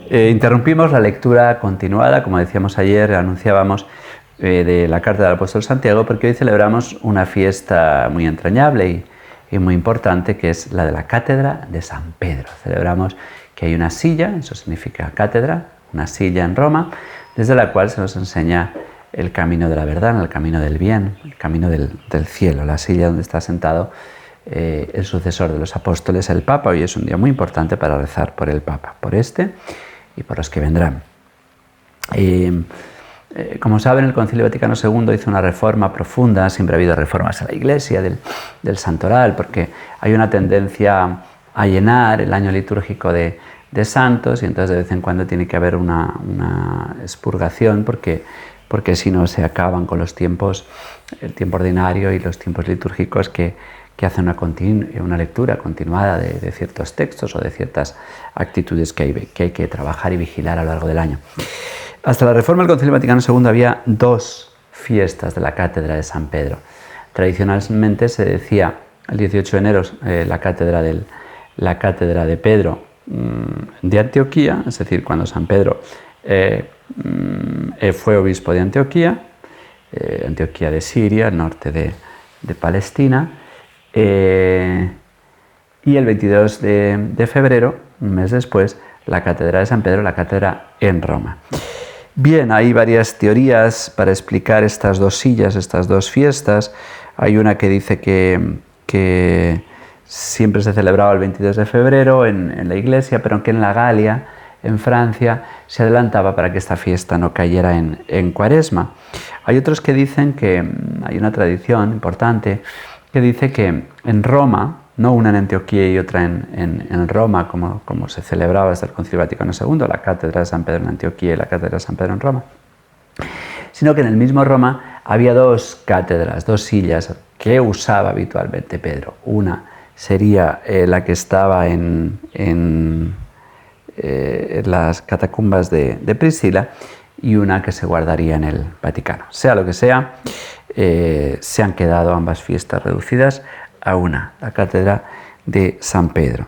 Interrumpimos la lectura continuada, como decíamos ayer, anunciábamos, de la carta del apóstol Santiago, porque hoy celebramos una fiesta muy entrañable y muy importante, que es la de la Cátedra de San Pedro. Celebramos que hay una silla, eso significa cátedra, una silla en Roma, desde la cual se nos enseña el camino de la verdad, el camino del bien, el camino del cielo, la silla donde está sentado el sucesor de los apóstoles, el Papa. Hoy es un día muy importante para rezar por el Papa, por este y por los que vendrán. Como saben, el Concilio Vaticano II hizo una reforma profunda. Siempre ha habido reformas en la Iglesia del santoral, porque hay una tendencia a llenar el año litúrgico de santos, y entonces de vez en cuando tiene que haber una expurgación, porque si no se acaban con los tiempos, el tiempo ordinario y los tiempos litúrgicos que hacen una lectura continuada de ciertos textos o de ciertas actitudes que hay que trabajar y vigilar a lo largo del año. Hasta la reforma del Concilio Vaticano II había dos fiestas de la Cátedra de San Pedro. Tradicionalmente se decía el 18 de enero la cátedra de Pedro de Antioquía, es decir, cuando San Pedro fue obispo de Antioquía, Antioquía de Siria, al norte de Palestina, y el 22 de febrero, un mes después, la Cátedra de San Pedro, la cátedra en Roma. Bien, hay varias teorías para explicar estas dos sillas, estas dos fiestas. Hay una que dice que siempre se celebraba el 22 de febrero en la iglesia, pero que en la Galia, en Francia, se adelantaba para que esta fiesta no cayera en Cuaresma. Hay otros que dicen que hay una tradición importante que dice que en Roma, no una en Antioquía y otra en Roma, como se celebraba desde el Concilio Vaticano II, la Cátedra de San Pedro en Antioquía y la Cátedra de San Pedro en Roma, sino que en el mismo Roma había dos cátedras, dos sillas que usaba habitualmente Pedro. Una sería la que estaba en las catacumbas de Priscila, y una que se guardaría en el Vaticano. Sea lo que sea, se han quedado ambas fiestas reducidas a una, la Cátedra de San Pedro.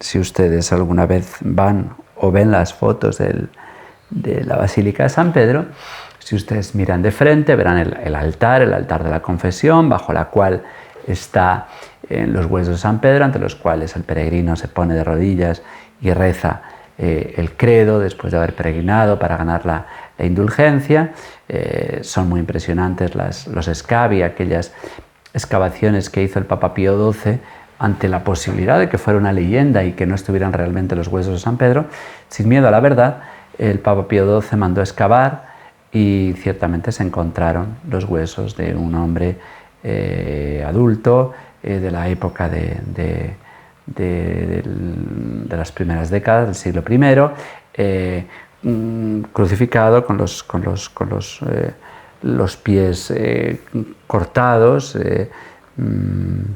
Si ustedes alguna vez van o ven las fotos de la Basílica de San Pedro, si ustedes miran de frente, verán el altar de la confesión, bajo la cual está los huesos de San Pedro, ante los cuales el peregrino se pone de rodillas y reza el credo después de haber peregrinado para ganar la indulgencia. Son muy impresionantes los scavi, aquellas excavaciones que hizo el Papa Pío XII ante la posibilidad de que fuera una leyenda y que no estuvieran realmente los huesos de San Pedro. Sin miedo a la verdad, el Papa Pío XII mandó excavar y ciertamente se encontraron los huesos de un hombre adulto de la época de las primeras décadas del siglo I, crucificado con los pies cortados,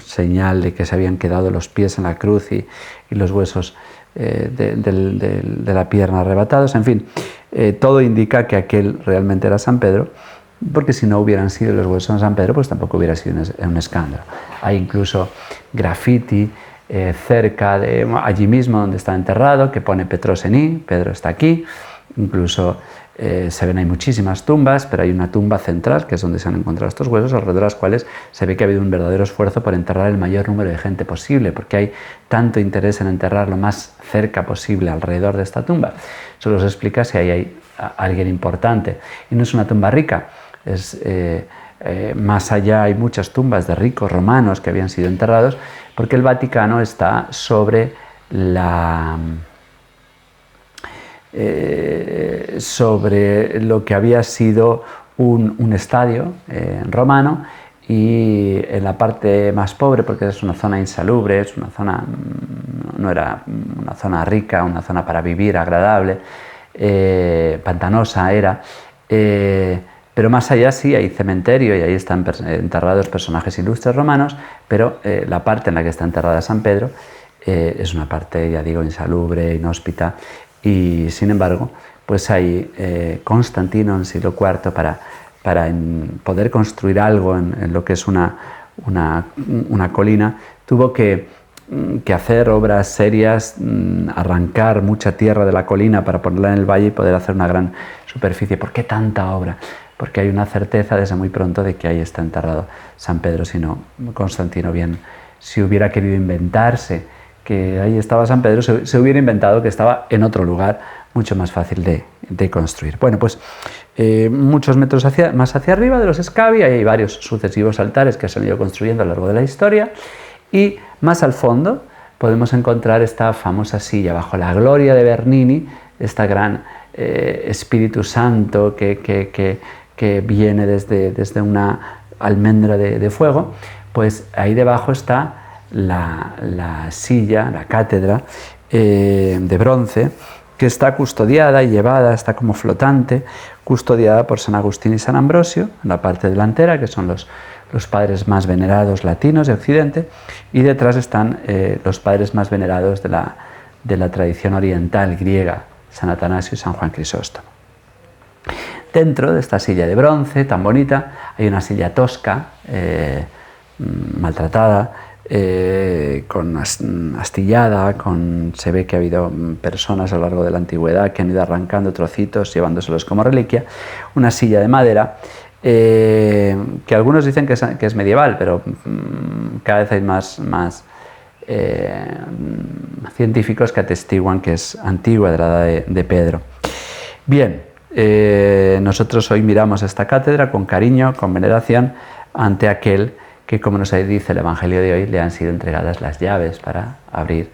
señal de que se habían quedado los pies en la cruz y los huesos de la pierna arrebatados. En fin, todo indica que aquel realmente era San Pedro, porque si no hubieran sido los huesos de San Pedro, pues tampoco hubiera sido un escándalo. Hay incluso graffiti cerca de allí mismo donde está enterrado, que pone Petrosení, Pedro está aquí. Incluso se ven ahí muchísimas tumbas, pero hay una tumba central, que es donde se han encontrado estos huesos, alrededor de las cuales se ve que ha habido un verdadero esfuerzo por enterrar el mayor número de gente posible, porque hay tanto interés en enterrar lo más cerca posible alrededor de esta tumba. Eso nos explica si ahí hay alguien importante. Y no es una tumba rica, más allá hay muchas tumbas de ricos romanos que habían sido enterrados, porque el Vaticano está sobre lo que había sido un estadio romano, y en la parte más pobre, porque es una zona insalubre, es una zona, no era una zona rica, una zona para vivir agradable, pantanosa era, pero más allá sí hay cementerio y ahí están enterrados personajes ilustres romanos, pero la parte en la que está enterrada San Pedro es una parte, ya digo, insalubre, inhóspita, y sin embargo, pues ahí Constantino en el siglo IV, para poder construir algo en lo que es una colina, tuvo que que hacer obras serias, arrancar mucha tierra de la colina para ponerla en el valle y poder hacer una gran superficie. ¿Por qué tanta obra? Porque hay una certeza desde muy pronto de que ahí está enterrado San Pedro, si no, Constantino bien, si hubiera querido inventarse que ahí estaba San Pedro, se hubiera inventado que estaba en otro lugar mucho más fácil de construir. Bueno, pues muchos metros más hacia arriba de los Scavi hay varios sucesivos altares que se han ido construyendo a lo largo de la historia, y más al fondo podemos encontrar esta famosa silla bajo la gloria de Bernini, esta gran Espíritu Santo que viene desde una almendra de fuego. Pues ahí debajo está la silla, la cátedra de bronce, que está custodiada y llevada, está como flotante, custodiada por San Agustín y San Ambrosio, en la parte delantera, que son los padres más venerados latinos de Occidente, y detrás están los padres más venerados de la tradición oriental griega, San Atanasio y San Juan Crisóstomo. Dentro de esta silla de bronce tan bonita hay una silla tosca, maltratada, astillada, se ve que ha habido personas a lo largo de la antigüedad que han ido arrancando trocitos, llevándoselos como reliquia, una silla de madera, que algunos dicen que es medieval, pero cada vez hay más científicos que atestiguan que es antigua, de la edad de Pedro. Bien, nosotros hoy miramos esta cátedra con cariño, con veneración, ante aquel que, como nos dice el Evangelio de hoy, le han sido entregadas las llaves para abrir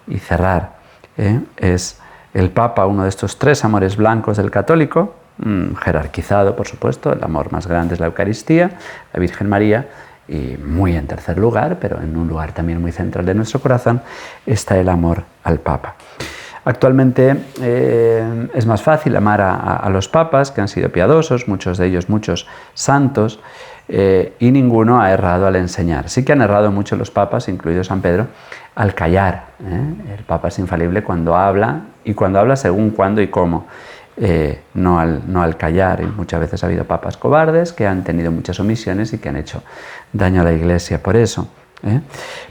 y cerrar. Es el Papa, uno de estos tres amores blancos del católico, jerarquizado, por supuesto. El amor más grande es la Eucaristía, la Virgen María, y muy en tercer lugar, pero en un lugar también muy central de nuestro corazón, está el amor al Papa. Actualmente es más fácil amar a los papas, que han sido piadosos, muchos de ellos muchos santos, y ninguno ha errado al enseñar. Sí que han errado mucho los papas, incluido San Pedro, al callar. El papa es infalible cuando habla, y cuando habla según cuándo y cómo, no al callar. Y muchas veces ha habido papas cobardes que han tenido muchas omisiones y que han hecho daño a la Iglesia por eso.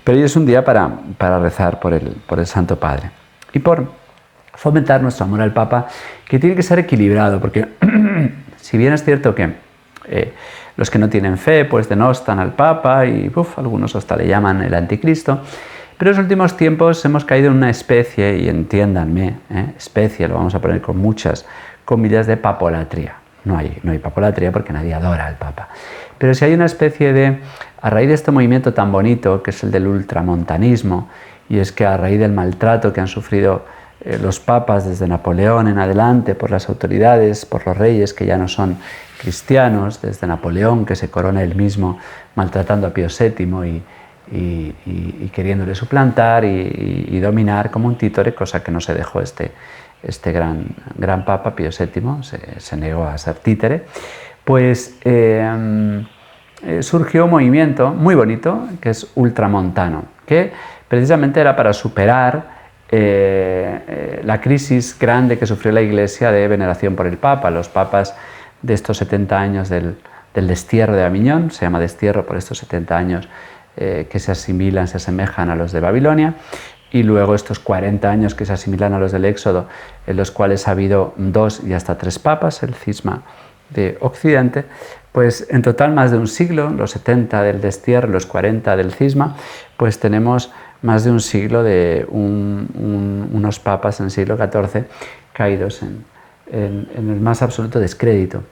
Pero hoy es un día para rezar por el Santo Padre y por fomentar nuestro amor al Papa, que tiene que ser equilibrado, porque si bien es cierto que los que no tienen fe pues denostan al Papa y algunos hasta le llaman el anticristo, pero en los últimos tiempos hemos caído en una especie, y entiéndanme, especie, lo vamos a poner con muchas comillas, de papolatría. No hay papolatría porque nadie adora al Papa, pero sí hay una especie a raíz de este movimiento tan bonito que es el del ultramontanismo, y es que a raíz del maltrato que han sufrido los papas desde Napoleón en adelante por las autoridades, por los reyes que ya no son cristianos, desde Napoleón, que se corona él mismo maltratando a Pío VII y queriéndole suplantar y dominar como un títere, cosa que no se dejó este gran papa, Pío VII, se negó a ser títere. Pues surgió un movimiento muy bonito que es ultramontano, que precisamente era para superar la crisis grande que sufrió la Iglesia de veneración por el Papa. Los papas de estos 70 años del destierro de Aviñón, se llama destierro por estos 70 años que se asemejan a los de Babilonia, y luego estos 40 años que se asimilan a los del Éxodo, en los cuales ha habido 2 y hasta 3 papas, el cisma de Occidente. Pues en total más de un siglo, los 70 del destierro, los 40 del cisma, pues tenemos más de un siglo de unos papas en el siglo XIV caídos en el más absoluto descrédito.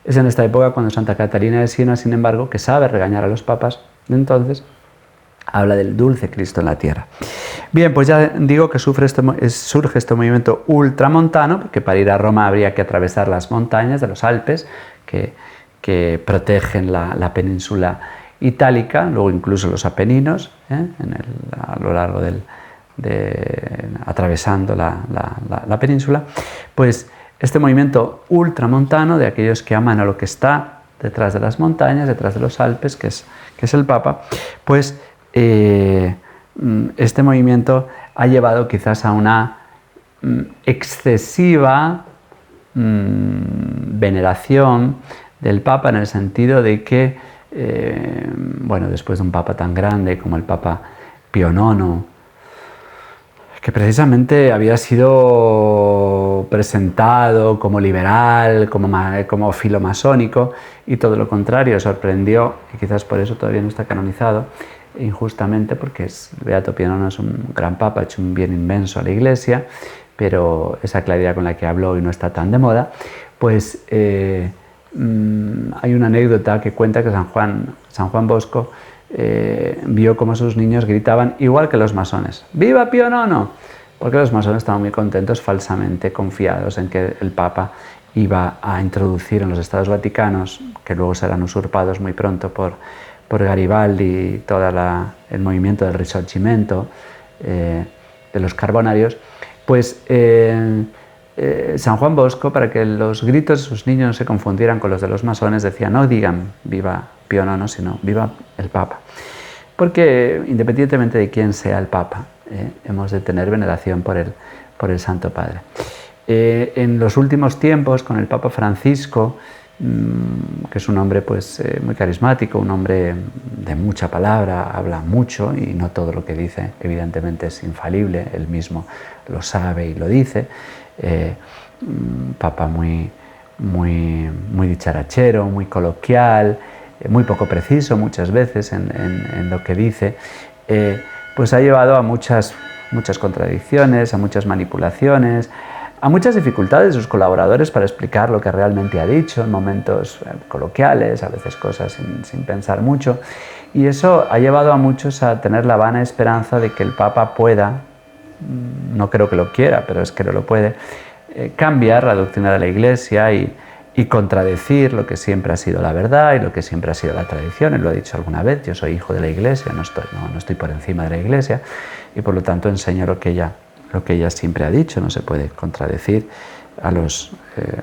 Es en esta época cuando Santa Catalina de Siena, sin embargo, que sabe regañar a los papas de entonces, habla del dulce Cristo en la tierra. Bien, pues ya digo que surge este movimiento ultramontano, porque para ir a Roma habría que atravesar las montañas de los Alpes que protegen la península itálica, luego incluso los Apeninos, a lo largo atravesando la península. Pues este movimiento ultramontano de aquellos que aman a lo que está detrás de las montañas, detrás de los Alpes, que es el Papa, pues este movimiento ha llevado quizás a una excesiva veneración del Papa, en el sentido de que, después de un Papa tan grande como el Papa Pío IX, que precisamente había sido presentado como liberal, como filomasónico, y todo lo contrario, sorprendió, y quizás por eso todavía no está canonizado, injustamente, porque Beato Pío IX es un gran papa, ha hecho un bien inmenso a la Iglesia, pero esa claridad con la que habló y no está tan de moda, pues hay una anécdota que cuenta que San Juan Bosco vio cómo sus niños gritaban igual que los masones: ¡Viva Pío IX! Porque los masones estaban muy contentos, falsamente confiados en que el Papa iba a introducir en los Estados Vaticanos, que luego serán usurpados muy pronto por Garibaldi y todo el movimiento del Risorgimento, de los carbonarios, pues San Juan Bosco, para que los gritos de sus niños no se confundieran con los de los masones, decía: no digan viva Pío IX, sino viva el Papa. Porque independientemente de quién sea el Papa, hemos de tener veneración por el Santo Padre. En los últimos tiempos, con el Papa Francisco, que es un hombre pues, muy carismático, un hombre de mucha palabra, habla mucho y no todo lo que dice evidentemente es infalible, él mismo lo sabe y lo dice, Papa muy dicharachero, muy coloquial, muy poco preciso muchas veces en lo que dice, pues ha llevado a muchas contradicciones, a muchas manipulaciones, a muchas dificultades de sus colaboradores para explicar lo que realmente ha dicho en momentos coloquiales, a veces cosas sin pensar mucho, y eso ha llevado a muchos a tener la vana esperanza de que el Papa pueda, no creo que lo quiera, pero es que no lo puede, cambiar la doctrina de la Iglesia y contradecir lo que siempre ha sido la verdad y lo que siempre ha sido la tradición. Él lo ha dicho alguna vez: yo soy hijo de la Iglesia, no estoy por encima de la Iglesia, y por lo tanto enseño lo que ella siempre ha dicho. No se puede contradecir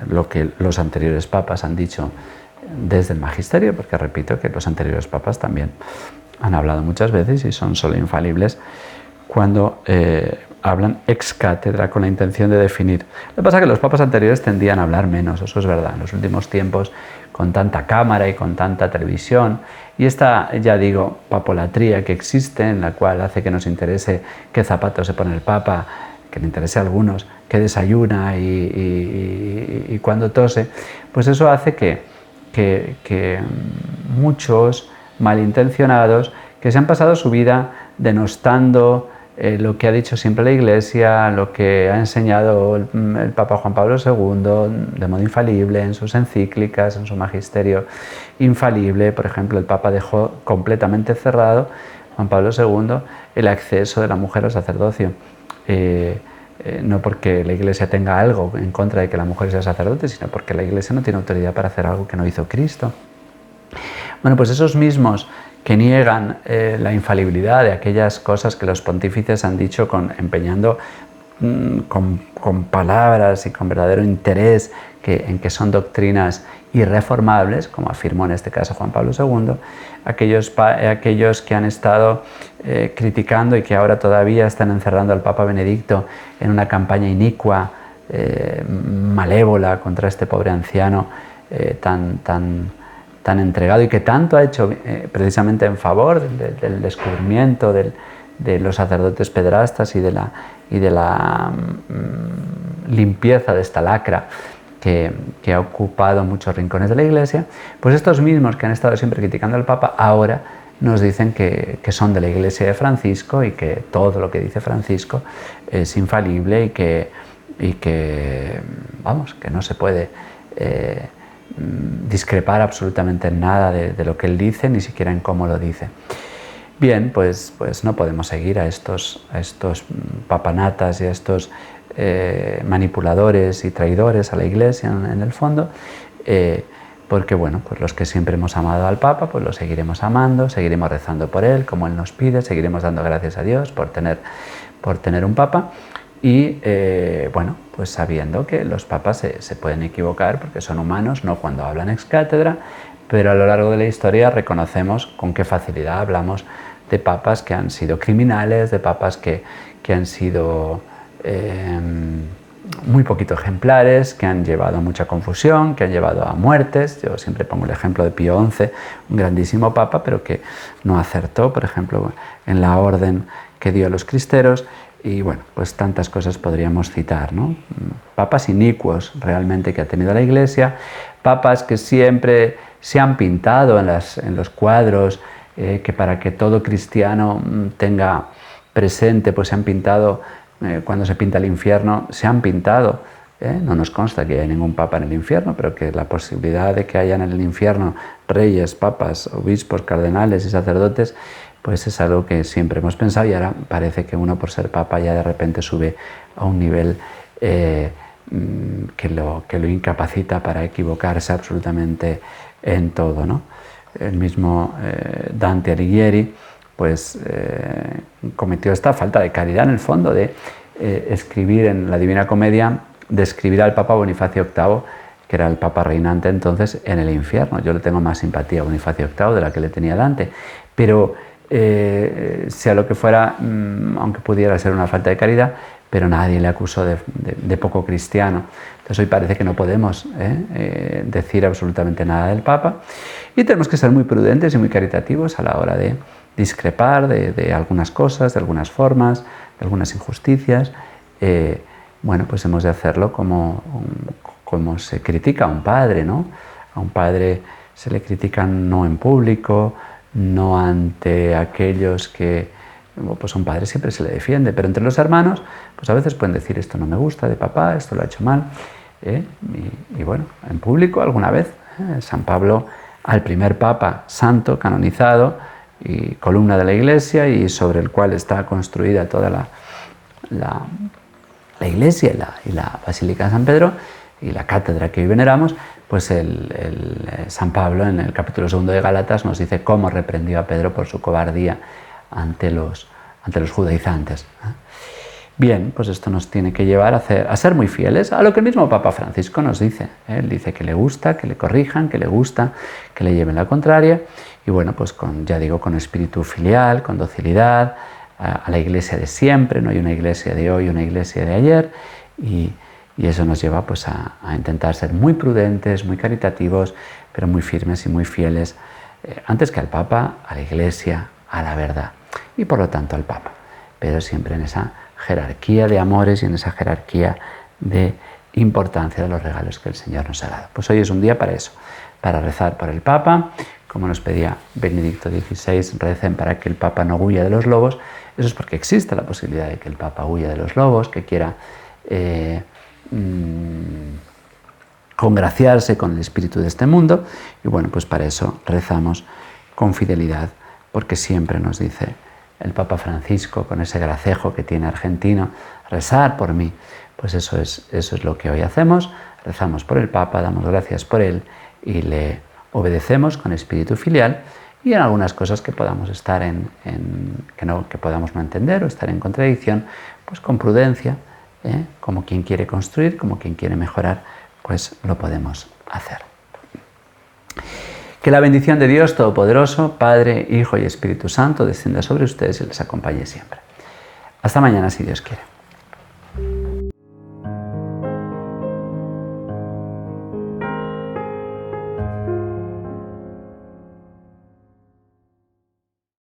lo que los anteriores papas han dicho desde el magisterio, porque repito que los anteriores papas también han hablado muchas veces y son solo infalibles cuando hablan ex cátedra con la intención de definir. Lo que pasa es que los papas anteriores tendían a hablar menos, eso es verdad. En los últimos tiempos, con tanta cámara y con tanta televisión, y esta, ya digo, papolatría que existe, en la cual hace que nos interese qué zapatos se pone el Papa, que le interese a algunos qué desayuna y cuándo tose, pues eso hace que muchos malintencionados, que se han pasado su vida denostando lo que ha dicho siempre la Iglesia, lo que ha enseñado el Papa Juan Pablo II de modo infalible en sus encíclicas, en su magisterio infalible. Por ejemplo, el Papa dejó completamente cerrado, Juan Pablo II, el acceso de la mujer al sacerdocio. No porque la Iglesia tenga algo en contra de que la mujer sea sacerdote, sino porque la Iglesia no tiene autoridad para hacer algo que no hizo Cristo. Bueno, pues esos mismos que niegan la infalibilidad de aquellas cosas que los pontífices han dicho empeñando con palabras y con verdadero interés en que son doctrinas irreformables, como afirmó en este caso Juan Pablo II, aquellos que han estado criticando y que ahora todavía están encerrando al Papa Benedicto en una campaña inicua, malévola contra este pobre anciano tan entregado y que tanto ha hecho precisamente en favor del descubrimiento de los sacerdotes pederastas y de la limpieza de esta lacra que ha ocupado muchos rincones de la Iglesia. Pues estos mismos que han estado siempre criticando al Papa ahora nos dicen que son de la Iglesia de Francisco y que todo lo que dice Francisco es infalible y que no se puede discrepar absolutamente en nada de lo que él dice, ni siquiera en cómo lo dice. Bien, pues no podemos seguir a estos papanatas y a estos manipuladores y traidores a la Iglesia en el fondo, porque bueno, pues los que siempre hemos amado al Papa, pues lo seguiremos amando, seguiremos rezando por él como él nos pide, seguiremos dando gracias a Dios por tener un Papa. Y bueno, pues sabiendo que los papas se pueden equivocar porque son humanos, no cuando hablan ex cátedra, pero a lo largo de la historia reconocemos con qué facilidad hablamos de papas que han sido criminales, de papas que han sido muy poquito ejemplares, que han llevado a mucha confusión, que han llevado a muertes. Yo siempre pongo el ejemplo de Pío XI, un grandísimo papa, pero que no acertó, por ejemplo, en la orden que dio a los cristeros. Y bueno, pues tantas cosas podríamos citar, ¿no? Papas inicuos realmente que ha tenido la Iglesia, papas que siempre se han pintado en los cuadros, que para que todo cristiano tenga presente, pues se han pintado, cuando se pinta el infierno, se han pintado. No nos consta que haya ningún papa en el infierno, pero que la posibilidad de que haya en el infierno reyes, papas, obispos, cardenales y sacerdotes, pues es algo que siempre hemos pensado, y ahora parece que uno por ser papa ya de repente sube a un nivel que lo incapacita para equivocarse absolutamente en todo, ¿no? El mismo Dante Alighieri pues cometió esta falta de caridad en el fondo de escribir en la Divina Comedia, de escribir al Papa Bonifacio VIII, que era el Papa reinante entonces, en el infierno. Yo le tengo más simpatía a Bonifacio VIII de la que le tenía Dante, pero sea lo que fuera, aunque pudiera ser una falta de caridad, pero nadie le acusó de poco cristiano. Entonces hoy parece que no podemos decir absolutamente nada del Papa, y tenemos que ser muy prudentes y muy caritativos a la hora de discrepar de algunas cosas, de algunas formas, de algunas injusticias. Bueno, pues hemos de hacerlo como se critica a un padre, ¿no? A un padre se le critica no en público, no ante aquellos que, pues a un padre siempre se le defiende, pero entre los hermanos, pues a veces pueden decir esto no me gusta de papá, esto lo ha hecho mal, y bueno, en público alguna vez, San Pablo, al primer papa santo canonizado y columna de la Iglesia, y sobre el cual está construida toda la Iglesia y la Basílica de San Pedro y la cátedra que hoy veneramos, pues San Pablo en el capítulo 2 de Gálatas nos dice cómo reprendió a Pedro por su cobardía ante los judaizantes. Bien, pues esto nos tiene que llevar a ser muy fieles a lo que el mismo Papa Francisco nos dice. Él dice que le gusta, que le corrijan, que le gusta, que le lleven la contraria, y bueno, pues ya digo, con espíritu filial, con docilidad, a la Iglesia de siempre. No hay una Iglesia de hoy, una Iglesia de ayer, y eso nos lleva pues a intentar ser muy prudentes, muy caritativos, pero muy firmes y muy fieles, antes que al Papa, a la Iglesia, a la verdad, y por lo tanto al Papa, pero siempre en esa jerarquía de amores y en esa jerarquía de importancia de los regalos que el Señor nos ha dado. Pues hoy es un día para eso, para rezar por el Papa, como nos pedía Benedicto XVI, recen para que el Papa no huya de los lobos. Eso es porque existe la posibilidad de que el Papa huya de los lobos, que quiera congraciarse con el espíritu de este mundo, y bueno, pues para eso rezamos con fidelidad, porque siempre nos dice el Papa Francisco, con ese gracejo que tiene argentino, rezar por mí. Pues eso es lo que hoy hacemos, rezamos por el Papa, damos gracias por él y le obedecemos con espíritu filial, y en algunas cosas que podamos estar que podamos no entender o estar en contradicción, pues con prudencia, como quien quiere construir, como quien quiere mejorar, pues lo podemos hacer. Que la bendición de Dios Todopoderoso, Padre, Hijo y Espíritu Santo, descienda sobre ustedes y les acompañe siempre. Hasta mañana, si Dios quiere.